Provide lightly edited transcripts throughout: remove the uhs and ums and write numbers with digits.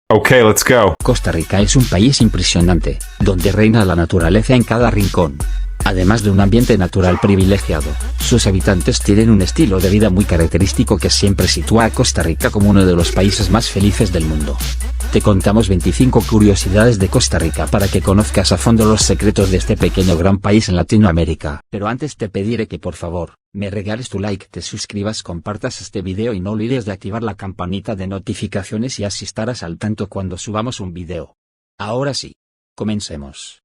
Okay, let's go. Costa Rica es un país impresionante, donde reina la naturaleza en cada rincón. Además de un ambiente natural privilegiado, sus habitantes tienen un estilo de vida muy característico que siempre sitúa a Costa Rica como uno de los países más felices del mundo. Te contamos 25 curiosidades de Costa Rica para que conozcas a fondo los secretos de este pequeño gran país en Latinoamérica. Pero antes te pediré que por favor, me regales tu like, te suscribas, compartas este video y no olvides de activar la campanita de notificaciones y así estarás al tanto cuando subamos un video. Ahora sí, comencemos.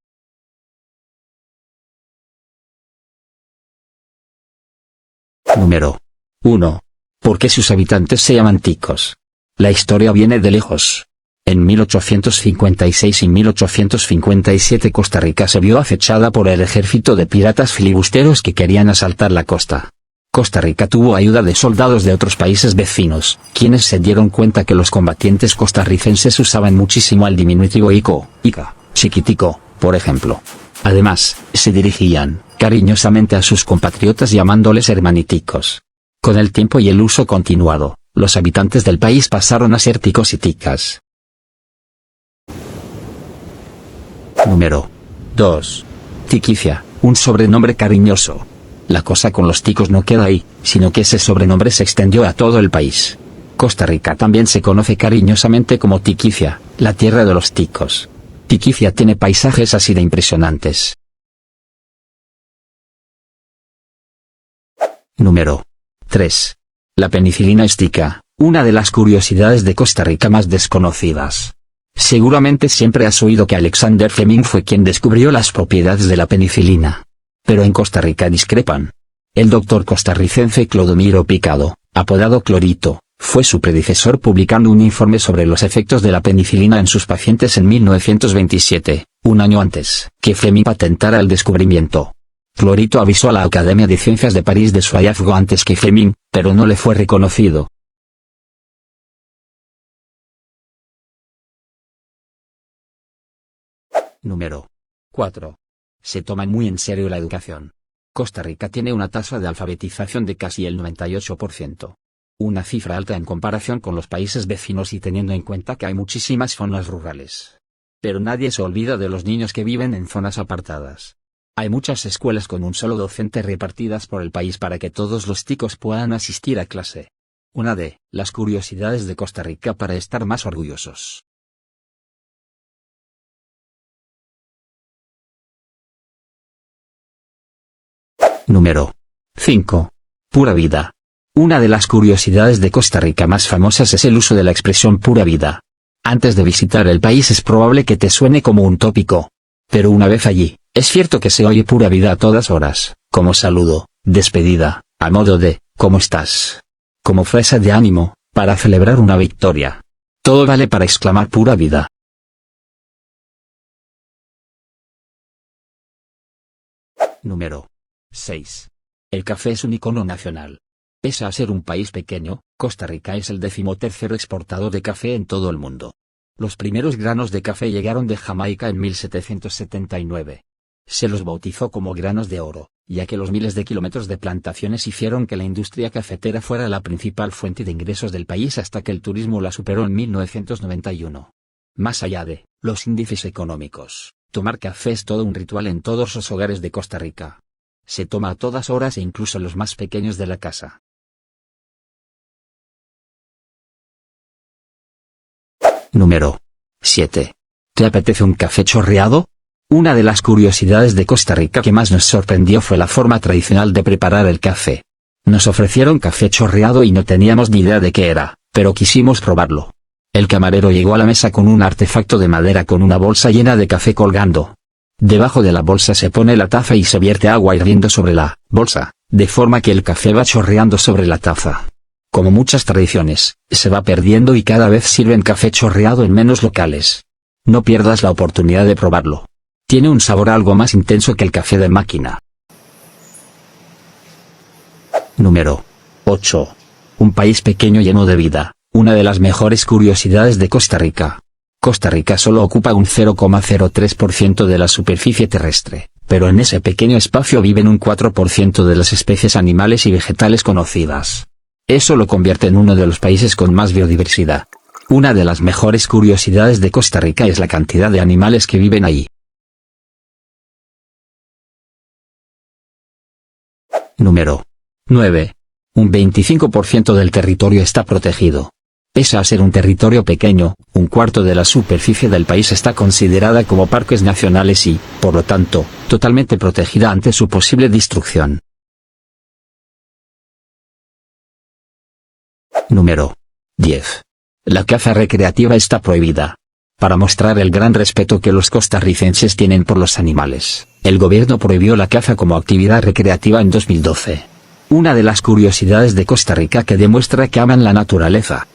Número 1. ¿Por qué sus habitantes se llaman ticos? La historia viene de lejos. En 1856 y 1857 Costa Rica se vio acechada por el ejército de piratas filibusteros que querían asaltar la costa. Costa Rica tuvo ayuda de soldados de otros países vecinos, quienes se dieron cuenta que los combatientes costarricenses usaban muchísimo el diminutivo ico, ica, chiquitico, por ejemplo. Además, se dirigían, cariñosamente a sus compatriotas llamándoles hermaniticos. Con el tiempo y el uso continuado, los habitantes del país pasaron a ser ticos y ticas. Número 2. Tiquicia, un sobrenombre cariñoso. La cosa con los ticos no queda ahí, sino que ese sobrenombre se extendió a todo el país. Costa Rica también se conoce cariñosamente como Tiquicia, la tierra de los ticos. Tiquicia tiene paisajes así de impresionantes. Número 3. La penicilina es tica, una de las curiosidades de Costa Rica más desconocidas. Seguramente siempre has oído que Alexander Fleming fue quien descubrió las propiedades de la penicilina. Pero en Costa Rica discrepan. El doctor costarricense Clodomiro Picado, apodado Clorito, fue su predecesor publicando un informe sobre los efectos de la penicilina en sus pacientes en 1927, un año antes que Fleming patentara el descubrimiento. Clorito avisó a la Academia de Ciencias de París de su hallazgo antes que Fleming, pero no le fue reconocido. Número 4. Se toma muy en serio la educación. Costa Rica tiene una tasa de alfabetización de casi el 98%. Una cifra alta en comparación con los países vecinos y teniendo en cuenta que hay muchísimas zonas rurales. Pero nadie se olvida de los niños que viven en zonas apartadas. Hay muchas escuelas con un solo docente repartidas por el país para que todos los ticos puedan asistir a clase. Una de las curiosidades de Costa Rica para estar más orgullosos. Número 5. Pura vida. Una de las curiosidades de Costa Rica más famosas es el uso de la expresión pura vida. Antes de visitar el país es probable que te suene como un tópico. Pero una vez allí, es cierto que se oye pura vida a todas horas, como saludo, despedida, a modo de, ¿cómo estás? Como frase de ánimo, para celebrar una victoria. Todo vale para exclamar pura vida. Número 6. El café es un icono nacional. Pese a ser un país pequeño, Costa Rica es el 13º exportador de café en todo el mundo. Los primeros granos de café llegaron de Jamaica en 1779. Se los bautizó como granos de oro, ya que los miles de kilómetros de plantaciones hicieron que la industria cafetera fuera la principal fuente de ingresos del país hasta que el turismo la superó en 1991. Más allá de los índices económicos, tomar café es todo un ritual en todos los hogares de Costa Rica. Se toma a todas horas e incluso los más pequeños de la casa. Número 7. ¿Te apetece un café chorreado? Una de las curiosidades de Costa Rica que más nos sorprendió fue la forma tradicional de preparar el café. Nos ofrecieron café chorreado y no teníamos ni idea de qué era, pero quisimos probarlo. El camarero llegó a la mesa con un artefacto de madera con una bolsa llena de café colgando. Debajo de la bolsa se pone la taza y se vierte agua hirviendo sobre la bolsa, de forma que el café va chorreando sobre la taza. Como muchas tradiciones, se va perdiendo y cada vez sirven café chorreado en menos locales. No pierdas la oportunidad de probarlo. Tiene un sabor algo más intenso que el café de máquina. Número 8. Un país pequeño lleno de vida, una de las mejores curiosidades de Costa Rica. Costa Rica solo ocupa un 0,03% de la superficie terrestre, pero en ese pequeño espacio viven un 4% de las especies animales y vegetales conocidas. Eso lo convierte en uno de los países con más biodiversidad. Una de las mejores curiosidades de Costa Rica es la cantidad de animales que viven ahí. Número 9. Un 25% del territorio está protegido. Pese a ser un territorio pequeño, un cuarto de la superficie del país está considerada como parques nacionales y, por lo tanto, totalmente protegida ante su posible destrucción. Número 10. La caza recreativa está prohibida. Para mostrar el gran respeto que los costarricenses tienen por los animales, el gobierno prohibió la caza como actividad recreativa en 2012. Una de las curiosidades de Costa Rica que demuestra que aman la naturaleza.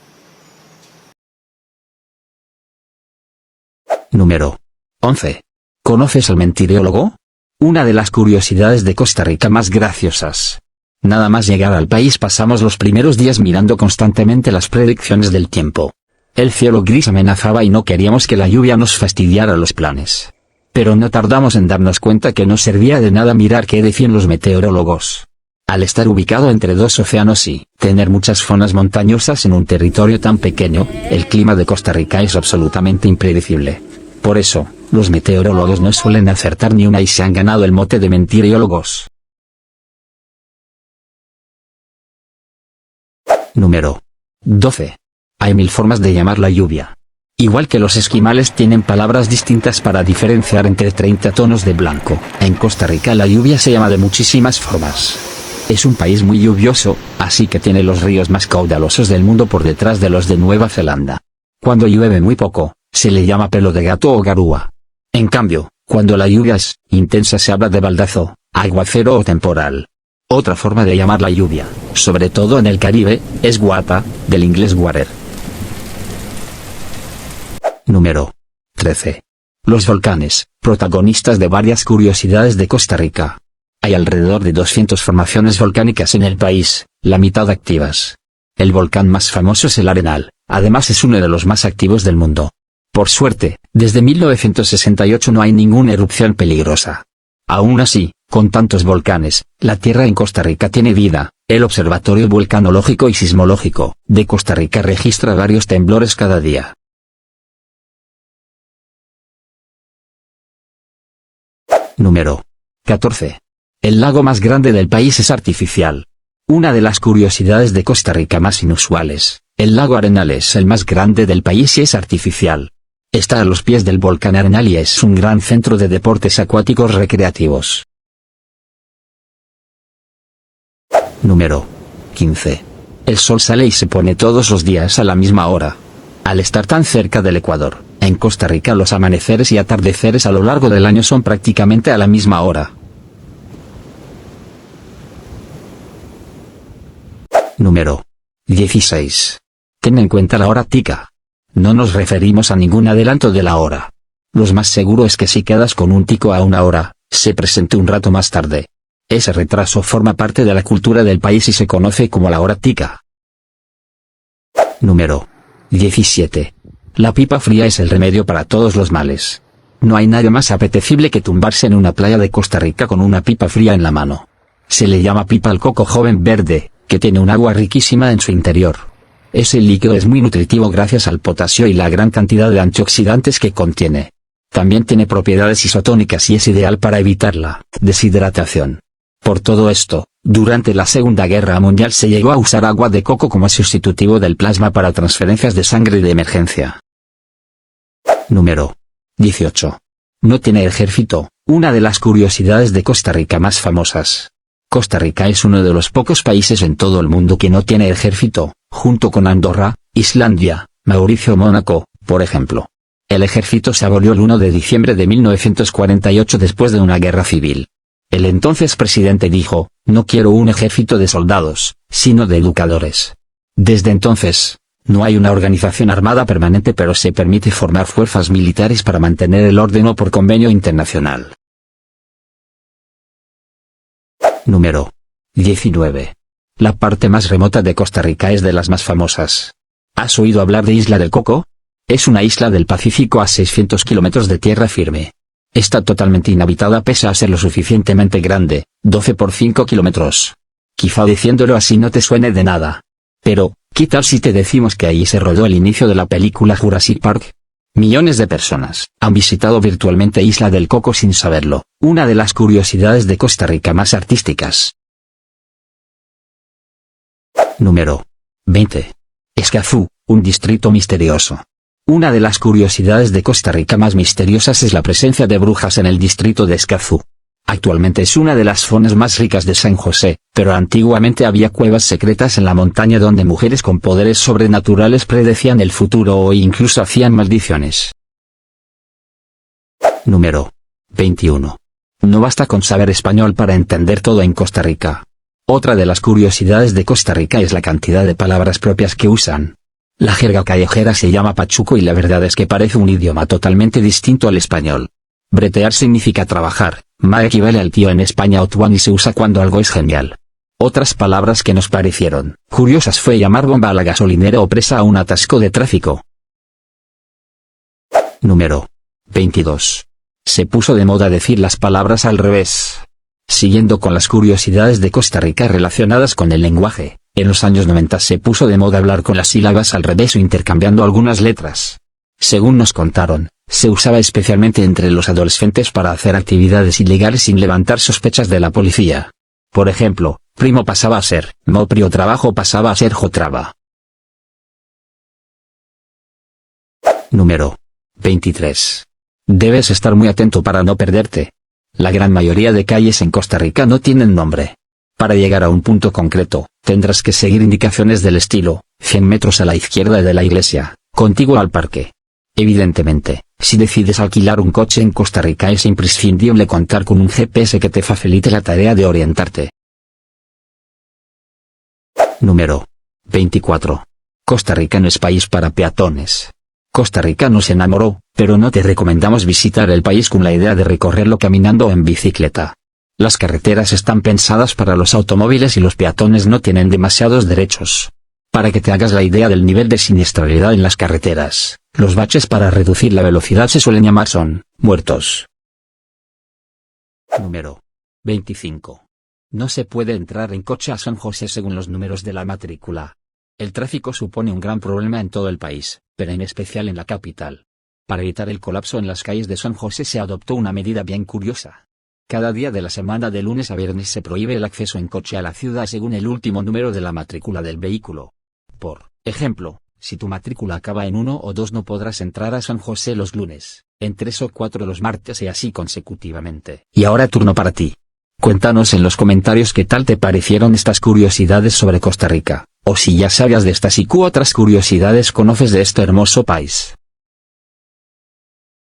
Número 11. ¿Conoces al mentiriólogo? Una de las curiosidades de Costa Rica más graciosas. Nada más llegar al país pasamos los primeros días mirando constantemente las predicciones del tiempo. El cielo gris amenazaba y no queríamos que la lluvia nos fastidiara los planes. Pero no tardamos en darnos cuenta que no servía de nada mirar qué decían los meteorólogos. Al estar ubicado entre dos océanos y tener muchas zonas montañosas en un territorio tan pequeño, el clima de Costa Rica es absolutamente impredecible. Por eso, los meteorólogos no suelen acertar ni una y se han ganado el mote de mentiriólogos. Número 12. Hay 1000 formas de llamar la lluvia. Igual que los esquimales tienen palabras distintas para diferenciar entre 30 tonos de blanco, en Costa Rica la lluvia se llama de muchísimas formas. Es un país muy lluvioso, así que tiene los ríos más caudalosos del mundo por detrás de los de Nueva Zelanda. Cuando llueve muy poco, se le llama pelo de gato o garúa. En cambio, cuando la lluvia es intensa se habla de baldazo, aguacero o temporal. Otra forma de llamar la lluvia, sobre todo en el Caribe, es guata, del inglés water. Número 13. Los volcanes, protagonistas de varias curiosidades de Costa Rica. Hay alrededor de 200 formaciones volcánicas en el país, la mitad activas. El volcán más famoso es el Arenal, además es uno de los más activos del mundo. Por suerte, desde 1968 no hay ninguna erupción peligrosa. Aún así, con tantos volcanes, la Tierra en Costa Rica tiene vida. El Observatorio Vulcanológico y Sismológico de Costa Rica registra varios temblores cada día. Número 14. El lago más grande del país es artificial. Una de las curiosidades de Costa Rica más inusuales, el lago Arenal es el más grande del país y es artificial. Está a los pies del volcán Arenal y es un gran centro de deportes acuáticos recreativos. Número 15. El sol sale y se pone todos los días a la misma hora. Al estar tan cerca del Ecuador, en Costa Rica los amaneceres y atardeceres a lo largo del año son prácticamente a la misma hora. Número 16. Ten en cuenta la hora tica. No nos referimos a ningún adelanto de la hora. Lo más seguro es que si quedas con un tico a una hora, se presente un rato más tarde. Ese retraso forma parte de la cultura del país y se conoce como la hora tica. Número 17. La pipa fría es el remedio para todos los males. No hay nada más apetecible que tumbarse en una playa de Costa Rica con una pipa fría en la mano. Se le llama pipa al coco joven verde, que tiene un agua riquísima en su interior. Ese líquido es muy nutritivo gracias al potasio y la gran cantidad de antioxidantes que contiene. También tiene propiedades isotónicas y es ideal para evitar la deshidratación. Por todo esto, durante la Segunda Guerra Mundial se llegó a usar agua de coco como sustitutivo del plasma para transferencias de sangre de emergencia. Número 18. No tiene ejército, una de las curiosidades de Costa Rica más famosas. Costa Rica es uno de los pocos países en todo el mundo que no tiene ejército, junto con Andorra, Islandia, Mauricio o Mónaco, por ejemplo. El ejército se abolió el 1 de diciembre de 1948 después de una guerra civil. El entonces presidente dijo, no quiero un ejército de soldados, sino de educadores. Desde entonces, no hay una organización armada permanente pero se permite formar fuerzas militares para mantener el orden o por convenio internacional. Número 19. La parte más remota de Costa Rica es de las más famosas. ¿Has oído hablar de Isla del Coco? Es una isla del Pacífico a 600 kilómetros de tierra firme. Está totalmente inhabitada pese a ser lo suficientemente grande, 12 por 5 kilómetros. Quizá diciéndolo así no te suene de nada. Pero, ¿Qué tal si te decimos que allí se rodó el inicio de la película Jurassic Park? Millones de personas han visitado virtualmente Isla del Coco sin saberlo, una de las curiosidades de Costa Rica más artísticas. Número 20. Escazú, un distrito misterioso. Una de las curiosidades de Costa Rica más misteriosas es la presencia de brujas en el distrito de Escazú. Actualmente es una de las zonas más ricas de San José, pero antiguamente había cuevas secretas en la montaña donde mujeres con poderes sobrenaturales predecían el futuro o incluso hacían maldiciones. Número 21. No basta con saber español para entender todo en Costa Rica. Otra de las curiosidades de Costa Rica es la cantidad de palabras propias que usan. La jerga callejera se llama pachuco y la verdad es que parece un idioma totalmente distinto al español. Bretear significa trabajar, ma equivale al tío en España o tuan y se usa cuando algo es genial. Otras palabras que nos parecieron curiosas fue llamar bomba a la gasolinera o presa a un atasco de tráfico. Número 22. Se puso de moda decir las palabras al revés. Siguiendo con las curiosidades de Costa Rica relacionadas con el lenguaje, en los años 90 se puso de moda hablar con las sílabas al revés o intercambiando algunas letras. Según nos contaron, se usaba especialmente entre los adolescentes para hacer actividades ilegales sin levantar sospechas de la policía. Por ejemplo, primo pasaba a ser mopri o trabajo pasaba a ser jotrava. Número 23. Debes estar muy atento para no perderte. La gran mayoría de calles en Costa Rica no tienen nombre. Para llegar a un punto concreto, tendrás que seguir indicaciones del estilo, 100 metros a la izquierda de la iglesia, contiguo al parque. Evidentemente, si decides alquilar un coche en Costa Rica es imprescindible contar con un GPS que te facilite la tarea de orientarte. Número 24. Costa Rica no es país para peatones. Costa Rica nos enamoró, pero no te recomendamos visitar el país con la idea de recorrerlo caminando o en bicicleta. Las carreteras están pensadas para los automóviles y los peatones no tienen demasiados derechos. Para que te hagas la idea del nivel de siniestralidad en las carreteras, los baches para reducir la velocidad se suelen llamar son muertos. Número 25. No se puede entrar en coche a San José según los números de la matrícula. El tráfico supone un gran problema en todo el país, pero en especial en la capital. Para evitar el colapso en las calles de San José se adoptó una medida bien curiosa. Cada día de la semana de lunes a viernes se prohíbe el acceso en coche a la ciudad según el último número de la matrícula del vehículo. Por ejemplo, si tu matrícula acaba en 1 o 2 no podrás entrar a San José los lunes, en 3 o 4 los martes y así consecutivamente. Y ahora turno para ti. Cuéntanos en los comentarios qué tal te parecieron estas curiosidades sobre Costa Rica, o si ya sabías de estas y qué otras curiosidades conoces de este hermoso país.